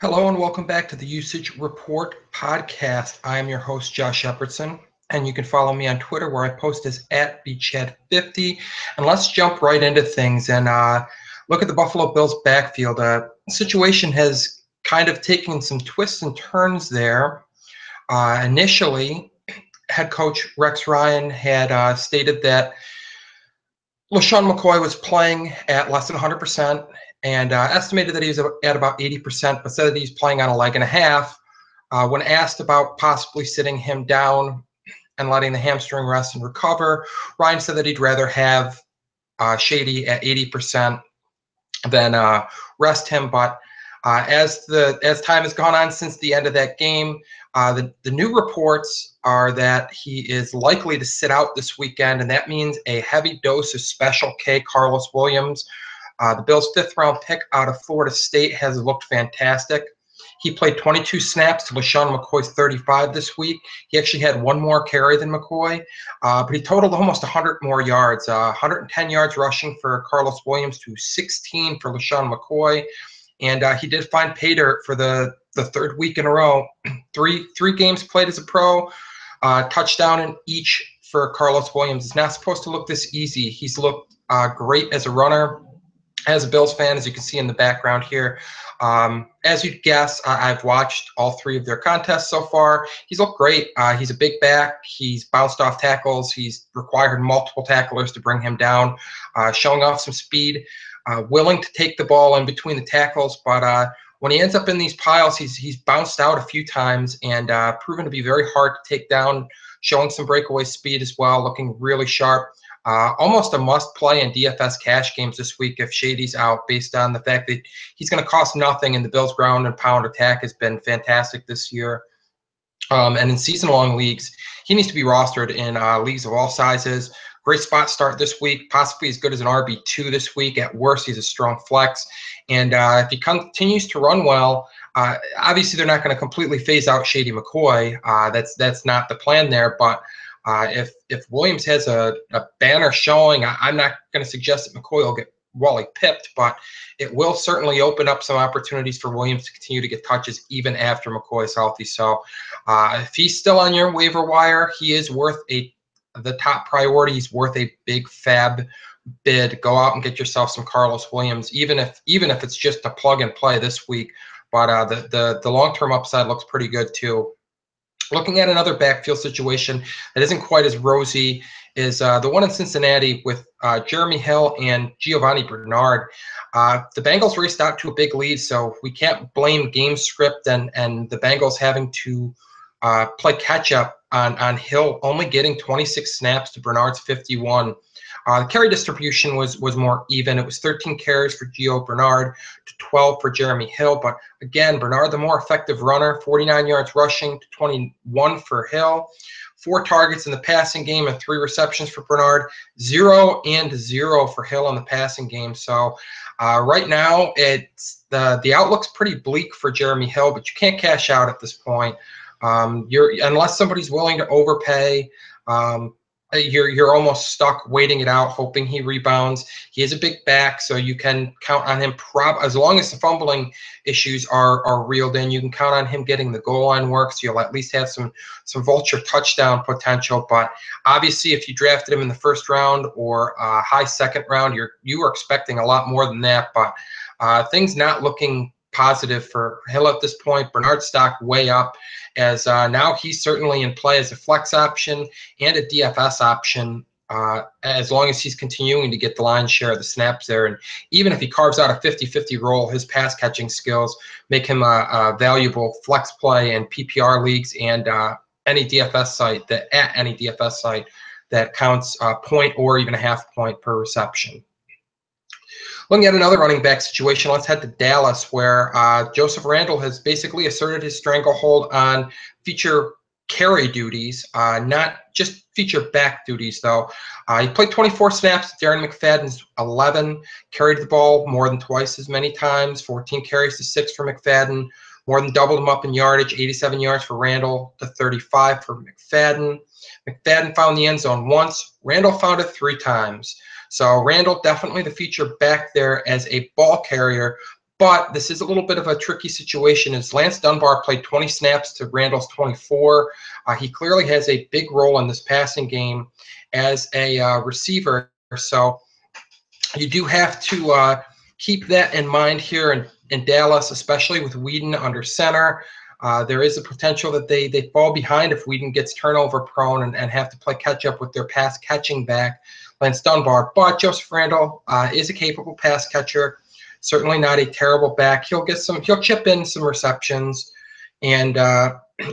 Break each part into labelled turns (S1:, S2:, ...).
S1: Hello and welcome back to the Usage Report podcast. I am your host, Josh Shepardson, and you can follow me on Twitter where I post as @bchad50. And let's jump right into things and look at the Buffalo Bills backfield. The situation has kind of taken some twists and turns there. Initially, head coach Rex Ryan had stated that LaShawn McCoy was playing at less than 100% and estimated that he was at about 80%, but said that he's playing on a leg and a half. When asked about possibly sitting him down and letting the hamstring rest and recover, Ryan said that he'd rather have Shady at 80% than rest him. But as time has gone on since the end of that game, the new reports are that he is likely to sit out this weekend, and that means a heavy dose of Special K Carlos Williams. The Bills' fifth-round pick out of Florida State has looked fantastic. He played 22 snaps to LaShawn McCoy's 35 this week. He actually had one more carry than McCoy, but he totaled almost 100 more yards, 110 yards rushing for Carlos Williams to 16 for LaShawn McCoy. And he did find pay dirt for the third week in a row. Three games played as a pro, touchdown in each for Carlos Williams. It's not supposed to look this easy. He's looked great as a runner. As a Bills fan, as you can see in the background here, as you'd guess, I've watched all three of their contests so far. He's looked great. He's a big back. He's bounced off tackles. He's required multiple tacklers to bring him down, showing off some speed, willing to take the ball in between the tackles. But when he ends up in these piles, he's bounced out a few times and proven to be very hard to take down, showing some breakaway speed as well, looking really sharp. Almost a must-play in DFS cash games this week if Shady's out, based on the fact that he's going to cost nothing, and the Bills' ground and pound attack has been fantastic this year. And in season-long leagues, he needs to be rostered in leagues of all sizes. Great spot start this week, possibly as good as an RB2 this week. At worst, he's a strong flex. And if he continues to run well, obviously they're not going to completely phase out Shady McCoy. That's not the plan there, but if Williams has a banner showing, I'm not going to suggest that McCoy will get Wally pipped, but it will certainly open up some opportunities for Williams to continue to get touches even after McCoy is healthy. So if he's still on your waiver wire, he is worth the top priority. He's worth a big fab bid. Go out and get yourself some Carlos Williams, even if it's just a plug and play this week. But the long-term upside looks pretty good too. Looking at another backfield situation that isn't quite as rosy is the one in Cincinnati with Jeremy Hill and Giovanni Bernard. The Bengals raced out to a big lead, so we can't blame game script and the Bengals having to play catch-up on Hill only getting 26 snaps to Bernard's 51. The carry distribution was more even. It was 13 carries for Gio Bernard to 12 for Jeremy Hill. But again, Bernard, the more effective runner, 49 yards rushing to 21 for Hill. 4 targets in the passing game and 3 receptions for Bernard. 0 and 0 for Hill in the passing game. So right now, it's the outlook's pretty bleak for Jeremy Hill, but you can't cash out at this point. Unless somebody's willing to overpay. You're almost stuck waiting it out, hoping he rebounds. He is a big back, so you can count on him. As long as the fumbling issues are reeled in, you can count on him getting the goal line work, so you'll at least have some vulture touchdown potential. But obviously, if you drafted him in the first round or high second round, you are expecting a lot more than that. But things not looking positive for Hill at this point. Bernard's stock way up, as now he's certainly in play as a flex option and a DFS option, as long as he's continuing to get the lion's share of the snaps there. And even if he carves out a 50-50 role, his pass catching skills make him a valuable flex play in PPR leagues and any DFS site that counts a point or even a half point per reception. Looking at another running back situation, let's head to Dallas, where Joseph Randle has basically asserted his stranglehold on feature carry duties, not just feature back duties, though. He played 24 snaps. Darren McFadden's 11, carried the ball more than twice as many times, 14 carries to 6 for McFadden, more than doubled him up in yardage, 87 yards for Randle to 35 for McFadden. McFadden found the end zone once. Randle found it 3 times. So Randle definitely the feature back there as a ball carrier, But this is a little bit of a tricky situation as Lance Dunbar played 20 snaps to Randle's 24. He clearly has a big role in this passing game as a receiver. So you do have to keep that in mind here in Dallas, especially with Whedon under center. There is a potential that they fall behind if Whedon gets turnover prone and have to play catch up with their pass catching back, Lance Dunbar. But Joseph Randle is a capable pass catcher, certainly not a terrible back. He'll chip in some receptions, and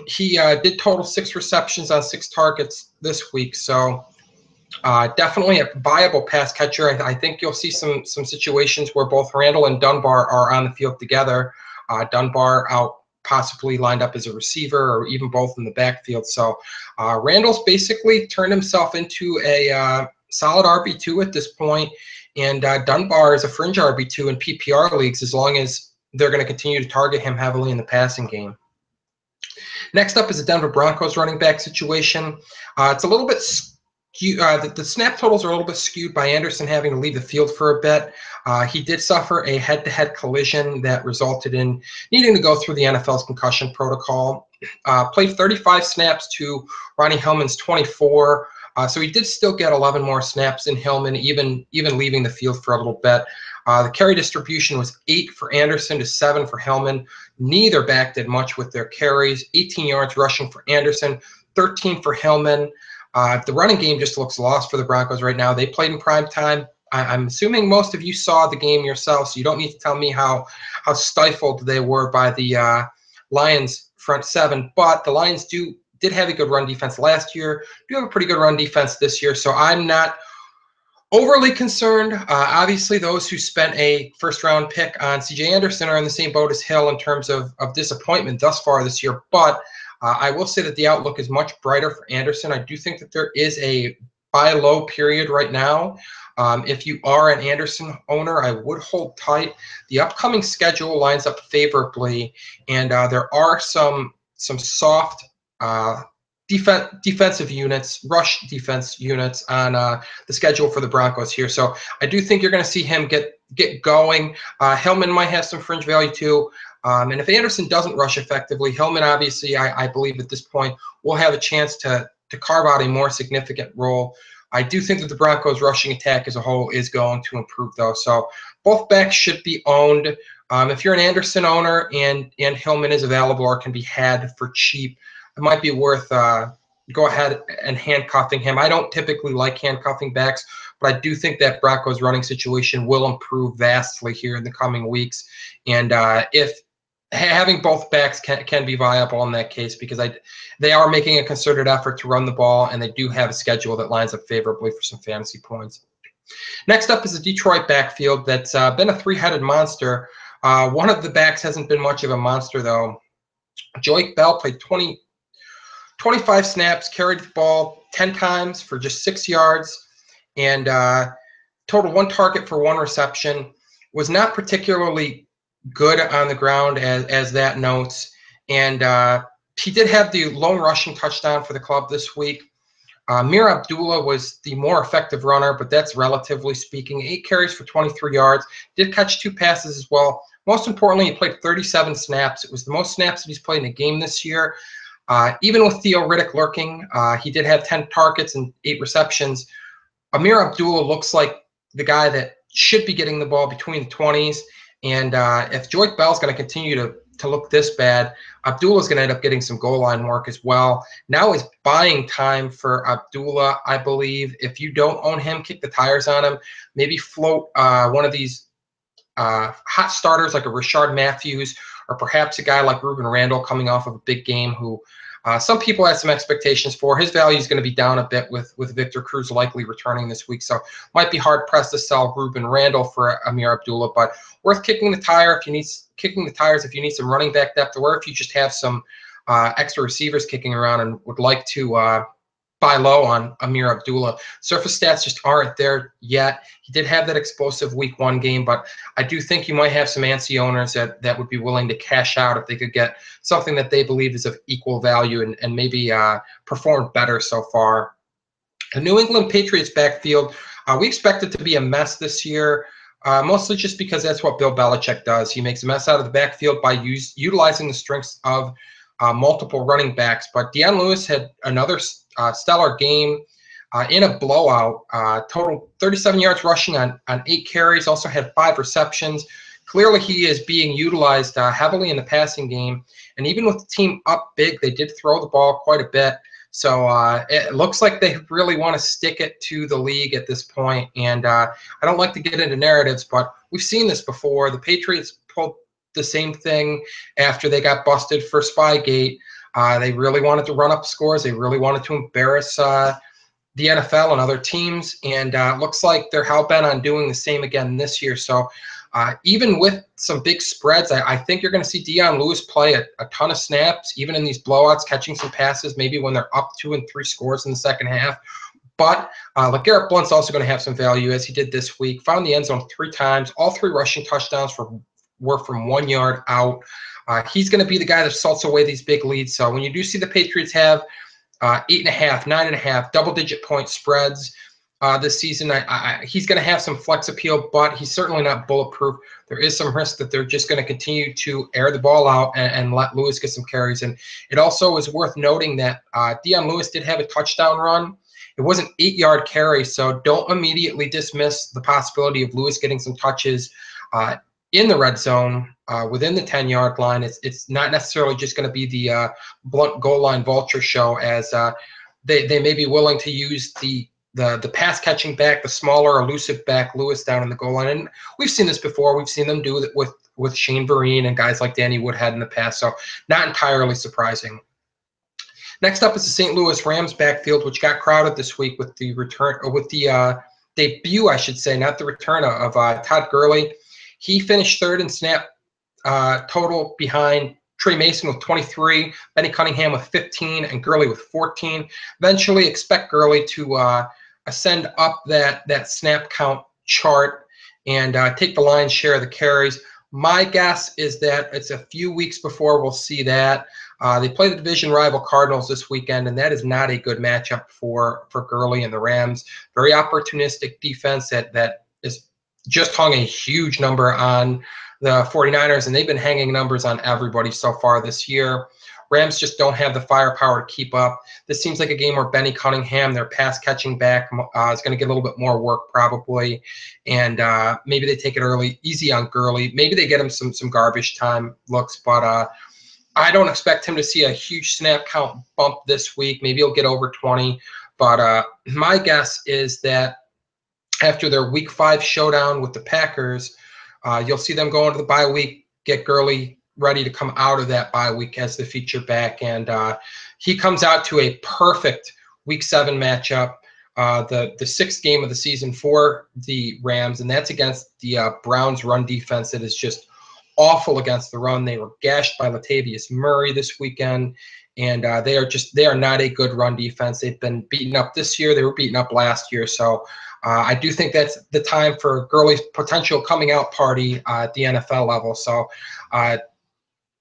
S1: he did total 6 receptions on 6 targets this week. So definitely a viable pass catcher. I think you'll see some situations where both Randle and Dunbar are on the field together. Dunbar out possibly lined up as a receiver or even both in the backfield. So Randle's basically turned himself into a solid RB2 at this point, and Dunbar is a fringe RB2 in PPR leagues as long as they're going to continue to target him heavily in the passing game. Next up is the Denver Broncos running back situation. It's a little bit the snap totals are a little bit skewed by Anderson having to leave the field for a bit. He did suffer a head-to-head collision that resulted in needing to go through the NFL's concussion protocol. Played 35 snaps to Ronnie Hillman's 24. So he did still get 11 more snaps in Hillman, even leaving the field for a little bit. The carry distribution was 8 for Anderson to 7 for Hillman. Neither back did much with their carries. 18 yards rushing for Anderson, 13 for Hillman. The running game just looks lost for the Broncos right now. They played in prime time. I'm assuming most of you saw the game yourself, so you don't need to tell me how stifled they were by the Lions front 7. But the Lions did have a good run defense last year, do have a pretty good run defense this year, so I'm not overly concerned. Obviously, those who spent a first-round pick on C.J. Anderson are in the same boat as Hill in terms of disappointment thus far this year, but I will say that the outlook is much brighter for Anderson. I do think that there is a buy low period right now. If you are an Anderson owner, I would hold tight. The upcoming schedule lines up favorably, and there are some soft defensive units, rush defense units on the schedule for the Broncos here. So I do think you're going to see him get going. Hillman might have some fringe value too. And if Anderson doesn't rush effectively, Hillman obviously, I believe at this point, will have a chance to carve out a more significant role. I do think that the Broncos' rushing attack as a whole is going to improve, though. So both backs should be owned. If you're an Anderson owner and Hillman is available or can be had for cheap, it might be worth go ahead and handcuffing him. I don't typically like handcuffing backs, but I do think that Broncos' running situation will improve vastly here in the coming weeks. And if having both backs can be viable in that case, because they are making a concerted effort to run the ball, and they do have a schedule that lines up favorably for some fantasy points. Next up is the Detroit backfield that's been a three-headed monster. One of the backs hasn't been much of a monster, though. Joique Bell played 25 snaps, carried the ball 10 times for just 6 yards, and total 1 target for 1 reception. Was not particularly good on the ground as that notes, and he did have the lone rushing touchdown for the club this week. Amir Abdullah was the more effective runner, but that's relatively speaking. 8 carries for 23 yards, did catch 2 passes as well. Most importantly, he played 37 snaps. It was the most snaps that he's played in a game this year. Even with Theo Riddick lurking, he did have 10 targets and 8 receptions. Amir Abdullah looks like the guy that should be getting the ball between the 20s. And if Joique Bell's going to continue to look this bad, Abdullah's going to end up getting some goal line work as well. Now is buying time for Abdullah, I believe. If you don't own him, kick the tires on him. Maybe float one of these hot starters like a Rashard Matthews, or perhaps a guy like Ruben Randle coming off of a big game who some people had some expectations for. His value is going to be down a bit with Victor Cruz likely returning this week, so might be hard-pressed to sell Ruben Randle for Amir Abdullah, but worth kicking the tires if you need some running back depth, or if you just have some extra receivers kicking around and would like to buy low on Amir Abdullah. Surface stats just aren't there yet. He did have that explosive week 1 game, but I do think you might have some antsy owners that would be willing to cash out if they could get something that they believe is of equal value and maybe performed better so far. The New England Patriots backfield, we expect it to be a mess this year. mostly just because that's what Bill Belichick does. He makes a mess out of the backfield by utilizing the strengths of multiple running backs. But Dion Lewis had another stellar game in a blowout. Total 37 yards rushing on 8 carries, also had 5 receptions. Clearly, he is being utilized heavily in the passing game. And even with the team up big, they did throw the ball quite a bit. So it looks like they really want to stick it to the league at this point. And I don't like to get into narratives, but we've seen this before. The Patriots pulled the same thing after they got busted for Spygate. They really wanted to run up scores. They really wanted to embarrass the NFL and other teams. And looks like they're hell-bent on doing the same again this year. So even with some big spreads, I think you're going to see Dion Lewis play a ton of snaps, even in these blowouts, catching some passes, maybe when they're up 2 and 3 scores in the second half. But LeGarrette Blount's also going to have some value, as he did this week. Found the end zone 3 times. All 3 rushing touchdowns were from 1 yard out. He's going to be the guy that salts away these big leads. So when you do see the Patriots have 8.5, 9.5, double-digit point spreads this season, he's going to have some flex appeal, but he's certainly not bulletproof. There is some risk that they're just going to continue to air the ball out and let Lewis get some carries. And it also is worth noting that Dion Lewis did have a touchdown run. It was an 8-yard carry, so don't immediately dismiss the possibility of Lewis getting some touches in the red zone within the 10-yard line. It's not necessarily just going to be the blunt goal line vulture show, as they may be willing to use the pass catching back, the smaller elusive back Lewis down in the goal line. And we've seen this before. We've seen them do it with Shane Vereen and guys like Danny Woodhead in the past, so not entirely surprising. Next up is the St. Louis Rams backfield, which got crowded this week with the return, or with the debut, I should say, not the return of Todd Gurley. He finished 3rd in snap total behind Trey Mason with 23, Benny Cunningham with 15, and Gurley with 14. Eventually, expect Gurley to ascend up that snap count chart and take the lion's share of the carries. My guess is that it's a few weeks before we'll see that. They play the division rival Cardinals this weekend, and that is not a good matchup for Gurley and the Rams. Very opportunistic defense that is just hung a huge number on the 49ers, and they've been hanging numbers on everybody so far this year. Rams just don't have the firepower to keep up. This seems like a game where Benny Cunningham, their pass-catching back, is going to get a little bit more work probably, and maybe they take it easy on Gurley. Maybe they get him some garbage time looks, but I don't expect him to see a huge snap count bump this week. Maybe he'll get over 20, but my guess is that after their Week 5 showdown with the Packers, you'll see them go into the bye week, get Gurley ready to come out of that bye week as the feature back, and he comes out to a perfect Week 7 matchup, the 6th game of the season for the Rams, and that's against the Browns run defense that is just awful against the run. They were gashed by Latavius Murray this weekend, and they are not a good run defense. They've been beaten up this year. They were beaten up last year, so I do think that's the time for Gurley's potential coming out party at the NFL level. So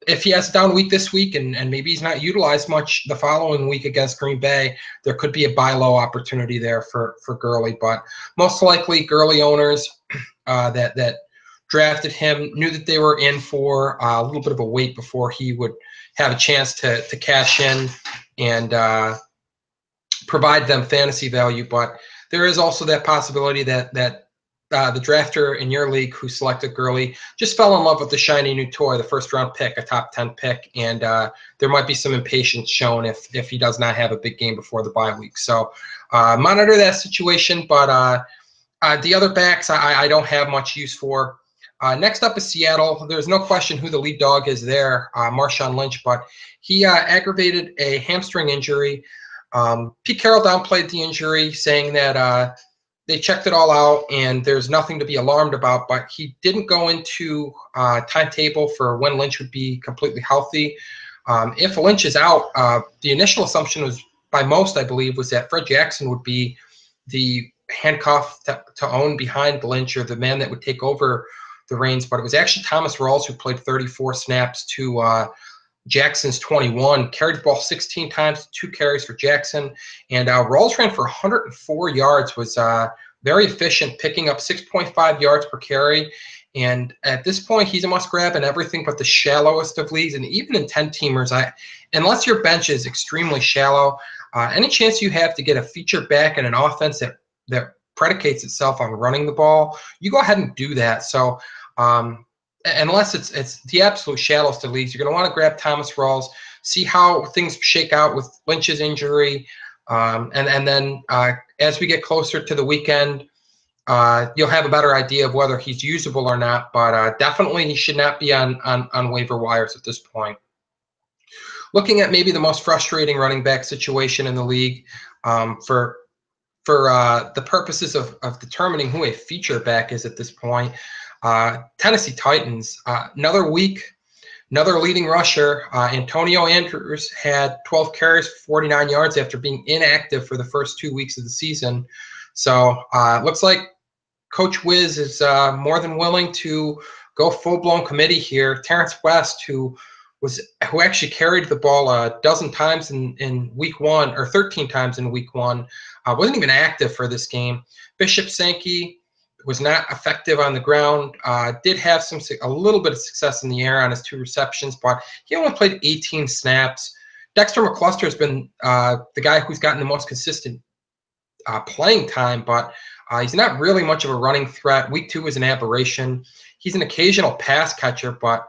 S1: if he has a down week this week and maybe he's not utilized much the following week against Green Bay, there could be a buy low opportunity there for Gurley. But most likely Gurley owners that drafted him knew that they were in for a little bit of a wait before he would have a chance to cash in and provide them fantasy value. But there is also that possibility that the drafter in your league who selected Gurley just fell in love with the shiny new toy, the first-round pick, a top 10 pick, and there might be some impatience shown if he does not have a big game before the bye week. So monitor that situation, but the other backs I don't have much use for. Next up is Seattle. There's no question who the lead dog is there, Marshawn Lynch, but he aggravated a hamstring injury. Pete Carroll downplayed the injury, saying that they checked it all out and there's nothing to be alarmed about, but he didn't go into timetable for when Lynch would be completely healthy. If Lynch is out, the initial assumption was, by most, I believe, was that Fred Jackson would be the handcuff to own behind Lynch, or the man that would take over the reins, but it was actually Thomas Rawls who played 34 snaps to Jackson's 21, carried the ball 16 times, 2 carries for Jackson, and Rawls ran for 104 yards, was very efficient, picking up 6.5 yards per carry. And at this point, he's a must-grab in everything but the shallowest of leagues. And even in 10-teamers, unless your bench is extremely shallow, any chance you have to get a feature back in an offense that predicates itself on running the ball, you go ahead and do that. So unless it's the absolute shallowest of leagues, you're going to want to grab Thomas Rawls, see how things shake out with Lynch's injury, and then as we get closer to the weekend, you'll have a better idea of whether he's usable or not. But definitely he should not be on waiver wires at this point. Looking at maybe the most frustrating running back situation in the league, for the purposes of determining who a feature back is at this point, Tennessee Titans, another week, another leading rusher. Antonio Andrews had 12 carries for 49 yards after being inactive for the first 2 weeks of the season. So it looks like Coach Wiz is more than willing to go full-blown committee here. Terrence West, who actually carried the ball a dozen times in week 1, or 13 times in week 1, wasn't even active for this game. Bishop Sankey was not effective on the ground. Did have a little bit of success in the air on his 2 receptions, but he only played 18 snaps. Dexter McCluster has been the guy who's gotten the most consistent playing time, but he's not really much of a running threat. Week 2 was an aberration. He's an occasional pass catcher, but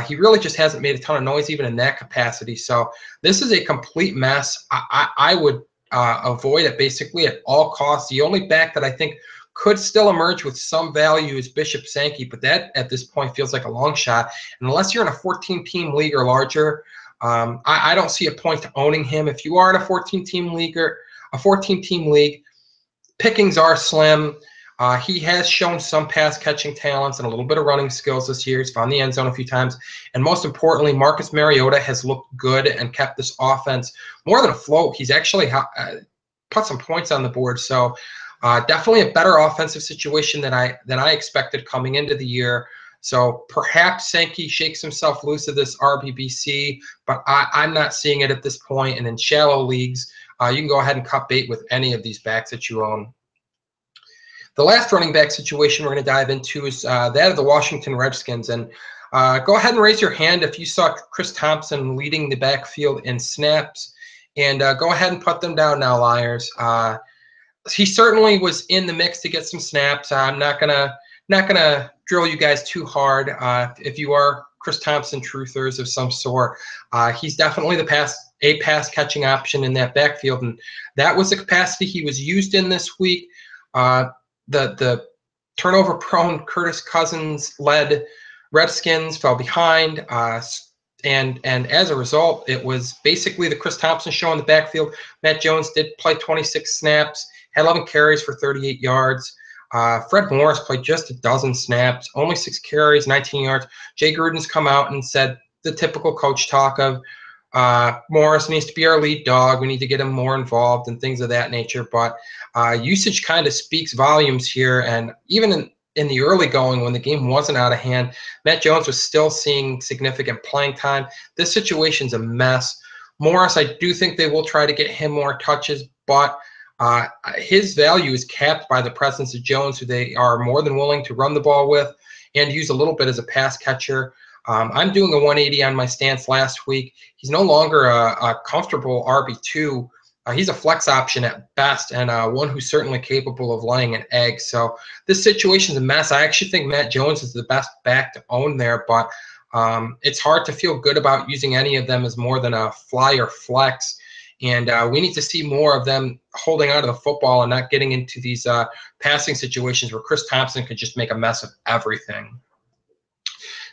S1: he really just hasn't made a ton of noise even in that capacity. So this is a complete mess. I would avoid it basically at all costs. The only back that I think could still emerge with some value is Bishop Sankey, but that at this point feels like a long shot. And unless you're in a 14-team league or larger, I don't see a point to owning him. If you are in a 14-team league or a 14-team league, pickings are slim. He has shown some pass catching talents and a little bit of running skills this year. He's found the end zone a few times. And most importantly, Marcus Mariota has looked good and kept this offense more than afloat. He's actually put some points on the board. So definitely a better offensive situation than I expected coming into the year. So perhaps Sankey shakes himself loose of this RBBC, but I'm not seeing it at this point. And in shallow leagues, you can go ahead and cut bait with any of these backs that you own. The last running back situation we're going to dive into is that of the Washington Redskins. And go ahead and raise your hand if you saw Chris Thompson leading the backfield in snaps. And go ahead and put them down now, liars. He certainly was in the mix to get some snaps. I'm not gonna drill you guys too hard. If you are Chris Thompson truthers of some sort, he's definitely a pass catching option in that backfield, and that was the capacity he was used in this week. The turnover-prone Curtis Cousins-led Redskins fell behind, and as a result, it was basically the Chris Thompson show in the backfield. Matt Jones did play 26 snaps, had 11 carries for 38 yards. Fred Morris played just a dozen snaps, only 6 carries, 19 yards. Jay Gruden's come out and said the typical coach talk of Morris needs to be our lead dog. We need to get him more involved and things of that nature. But usage kind of speaks volumes here. And even in the early going, when the game wasn't out of hand, Matt Jones was still seeing significant playing time. This situation's a mess. Morris, I do think they will try to get him more touches, but his value is capped by the presence of Jones, who they are more than willing to run the ball with and use a little bit as a pass catcher. I'm doing a 180 on my stance last week. He's no longer a comfortable RB2. He's a flex option at best, and one who's certainly capable of laying an egg. So this situation's a mess. I actually think Matt Jones is the best back to own there, but it's hard to feel good about using any of them as more than a fly or flex. And we need to see more of them holding onto the football and not getting into these passing situations where Chris Thompson could just make a mess of everything.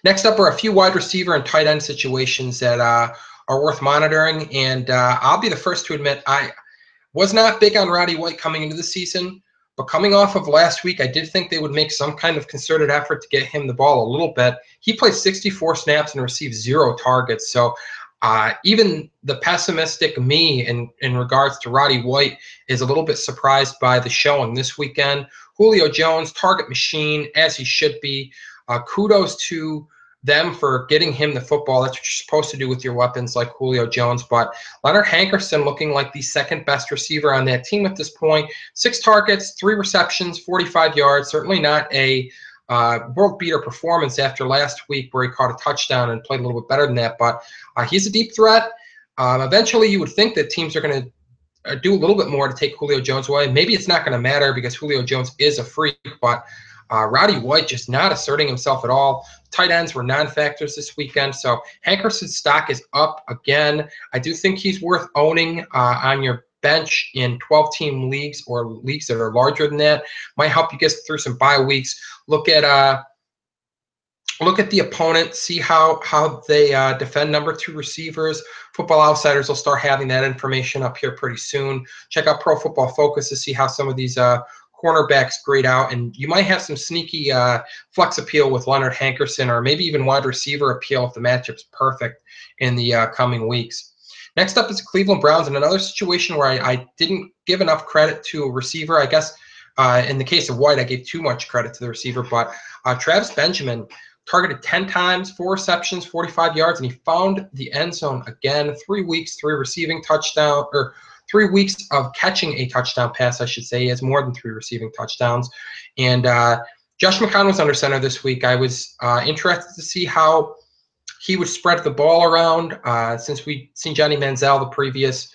S1: Next up are a few wide receiver and tight end situations that are worth monitoring. And I'll be the first to admit I was not big on Roddy White coming into the season. But coming off of last week, I did think they would make some kind of concerted effort to get him the ball a little bit. He played 64 snaps and received 0 targets. So even the pessimistic me in regards to Roddy White is a little bit surprised by the showing this weekend. Julio Jones, target machine, as he should be. Kudos to them for getting him the football. That's what you're supposed to do with your weapons like Julio Jones. But Leonard Hankerson looking like the second best receiver on that team at this point. 6 targets, 3 receptions, 45 yards. Certainly not a world beater performance after last week where he caught a touchdown and played a little bit better than that. But he's a deep threat. Eventually, you would think that teams are going to do a little bit more to take Julio Jones away. Maybe it's not going to matter because Julio Jones is a freak, but Roddy White just not asserting himself at all. Tight ends were non-factors this weekend, so Hankerson's stock is up again. I do think he's worth owning on your bench in 12-team leagues or leagues that are larger than that. Might help you get through some bye weeks. Look at the opponent, see how they defend number 2 receivers. Football Outsiders will start having that information up here pretty soon. Check out Pro Football Focus to see how some of these cornerbacks grade out, and you might have some sneaky flex appeal with Leonard Hankerson, or maybe even wide receiver appeal if the matchup's perfect in the coming weeks. Next up is Cleveland Browns, and another situation where I didn't give enough credit to a receiver. I guess in the case of White, I gave too much credit to the receiver, but Travis Benjamin targeted 10 times, 4 receptions, 45 yards, and he found the end zone again. 3 weeks, 3 receiving touchdown, or 3 weeks of catching a touchdown pass, I should say. He has more than 3 receiving touchdowns. And Josh McCown was under center this week. I was interested to see how he would spread the ball around since we'd seen Johnny Manziel the previous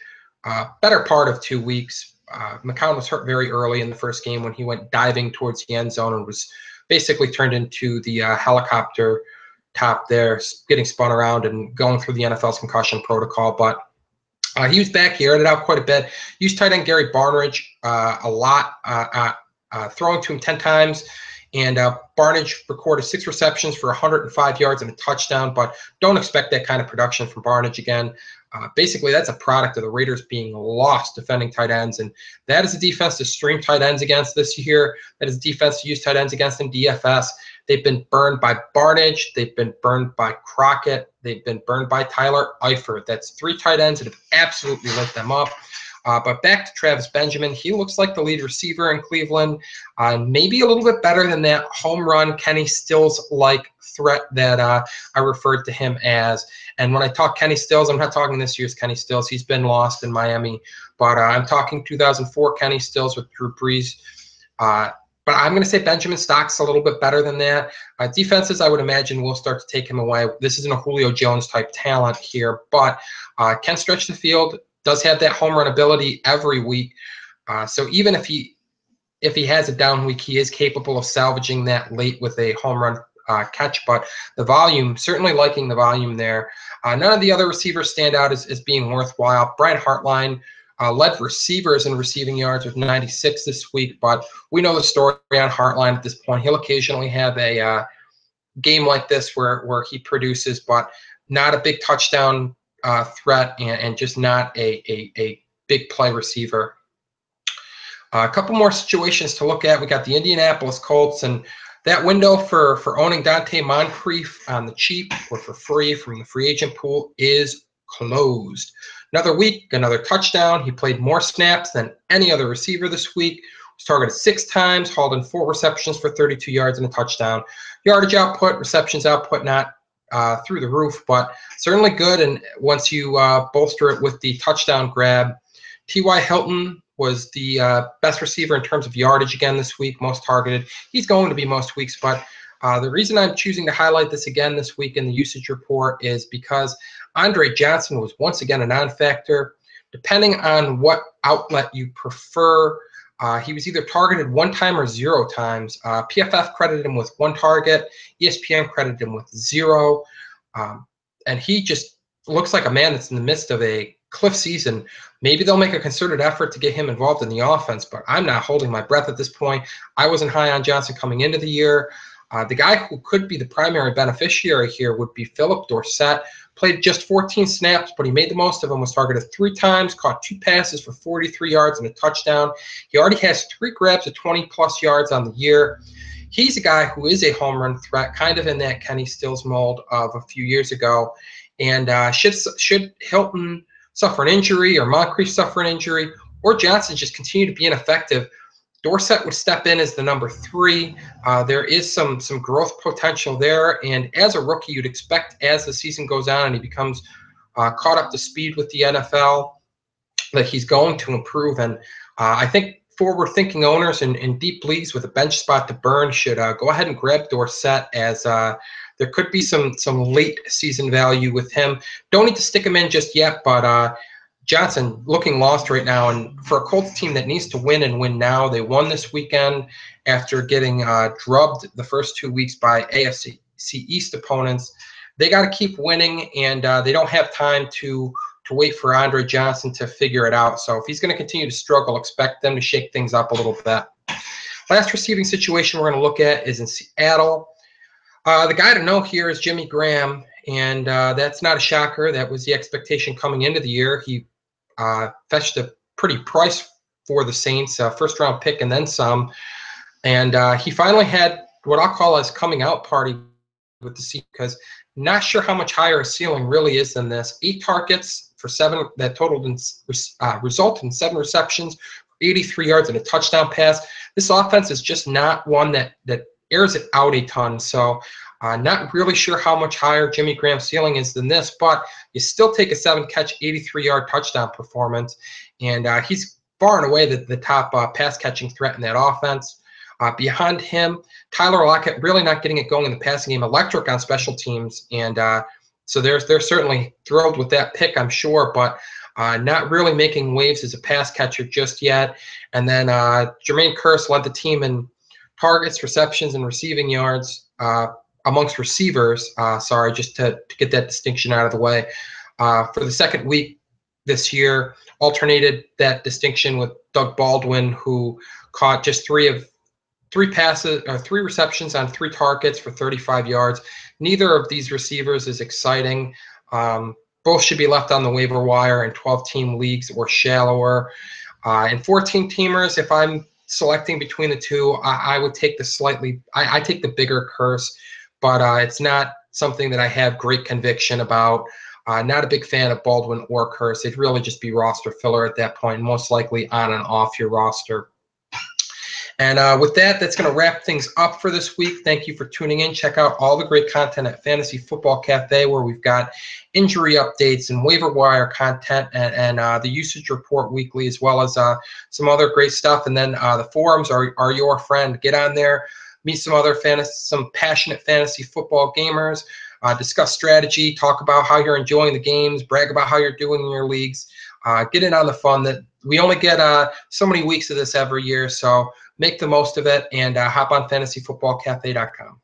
S1: better part of 2 weeks. McCown was hurt very early in the first game when he went diving towards the end zone and was basically turned into the helicopter top there, getting spun around and going through the NFL's concussion protocol. But he was back. He aired it out quite a bit. Used tight end Gary Barnidge a lot, throwing to him 10 times. And Barnidge recorded 6 receptions for 105 yards and a touchdown, but don't expect that kind of production from Barnidge again. Basically, that's a product of the Raiders being lost defending tight ends, and that is a defense to stream tight ends against this year. That is a defense to use tight ends against in DFS. They've been burned by Barnidge. They've been burned by Crockett. They've been burned by Tyler Eifert. That's 3 tight ends that have absolutely lit them up. But back to Travis Benjamin. He looks like the lead receiver in Cleveland. Maybe a little bit better than that home run Kenny Stills-like threat that I referred to him as. And when I talk Kenny Stills, I'm not talking this year's Kenny Stills. He's been lost in Miami. But I'm talking 2004 Kenny Stills with Drew Brees. But I'm going to say Benjamin stock's a little bit better than that. Defenses, I would imagine, will start to take him away. This isn't a Julio Jones type talent here, but can stretch the field. Does have that home run ability every week. So even if he has a down week, he is capable of salvaging that late with a home run catch. But the volume, certainly liking the volume there. None of the other receivers stand out as being worthwhile. Brian Hartline led receivers in receiving yards with 96 this week, but we know the story on Hartline at this point. He'll occasionally have a game like this where he produces, but not a big touchdown threat and just not a big play receiver. A couple more situations to look at. We got the Indianapolis Colts, and that window for owning Dante Moncrief on the cheap or for free from the free agent pool is closed. Another week, another touchdown. He played more snaps than any other receiver this week. Was targeted 6 times, hauled in 4 receptions for 32 yards and a touchdown. Yardage output, receptions output, not through the roof, but certainly good. And once you bolster it with the touchdown grab, T.Y. Hilton was the best receiver in terms of yardage again this week, most targeted. He's going to be most weeks, but the reason I'm choosing to highlight this again this week in the usage report is because Andre Johnson was once again a non-factor. Depending on what outlet you prefer, he was either targeted 1 time or 0 times. PFF credited him with 1 target. ESPN credited him with 0. And he just looks like a man that's in the midst of a cliff season. Maybe they'll make a concerted effort to get him involved in the offense, but I'm not holding my breath at this point. I wasn't high on Johnson coming into the year. The guy who could be the primary beneficiary here would be Philip Dorsett. Played just 14 snaps, but he made the most of them. Was targeted 3 times, caught 2 passes for 43 yards and a touchdown. He already has 3 grabs of 20-plus yards on the year. He's a guy who is a home run threat, kind of in that Kenny Stills mold of a few years ago. And should Hilton suffer an injury or Moncrief suffer an injury or Johnson just continue to be ineffective, Dorsett would step in as the number 3. There is some growth potential there, and as a rookie, you'd expect as the season goes on and he becomes caught up to speed with the NFL, that he's going to improve. And I think forward-thinking owners in deep leagues with a bench spot to burn should go ahead and grab Dorsett, as there could be some late season value with him. Don't need to stick him in just yet, but Johnson looking lost right now, and for a Colts team that needs to win and win now. They won this weekend after getting drubbed the first 2 weeks by AFC East opponents. They got to keep winning, and they don't have time to wait for Andre Johnson to figure it out. So if he's going to continue to struggle, expect them to shake things up a little bit. Last receiving situation we're going to look at is in Seattle. The guy to know here is Jimmy Graham, and that's not a shocker. That was the expectation coming into the year. He fetched a pretty price for the Saints, first-round pick and then some. And he finally had what I'll call his coming out party with the Seahawks, because not sure how much higher a ceiling really is than this. 8 targets for 7 that totaled in result in 7 receptions, 83 yards and a touchdown pass. This offense is just not one that airs it out a ton. So not really sure how much higher Jimmy Graham's ceiling is than this, but you still take a 7-catch, 83-yard touchdown performance, and he's far and away the top pass-catching threat in that offense. Behind him, Tyler Lockett really not getting it going in the passing game, electric on special teams, and so they're certainly thrilled with that pick, I'm sure, but not really making waves as a pass catcher just yet. And then Jermaine Kearse led the team in targets, receptions, and receiving yards amongst receivers. Sorry, just to get that distinction out of the way. For the second week this year, alternated that distinction with Doug Baldwin, who caught just 3 receptions on 3 targets for 35 yards. Neither of these receivers is exciting. Both should be left on the waiver wire in 12-team leagues or shallower. In 14-teamers, if I'm selecting between the two, I would take I take the bigger Kearse, but it's not something that I have great conviction about. Not a big fan of Baldwin or Kearse. It'd really just be roster filler at that point, most likely on and off your roster. And with that, that's going to wrap things up for this week. Thank you for tuning in. Check out all the great content at Fantasy Football Cafe, where we've got injury updates and waiver wire content and the usage report weekly, as well as some other great stuff. And then the forums are your friend. Get on there, meet some passionate fantasy football gamers, discuss strategy, talk about how you're enjoying the games, brag about how you're doing in your leagues. Get in on the fun. That we only get so many weeks of this every year, so make the most of it, and hop on fantasyfootballcafe.com.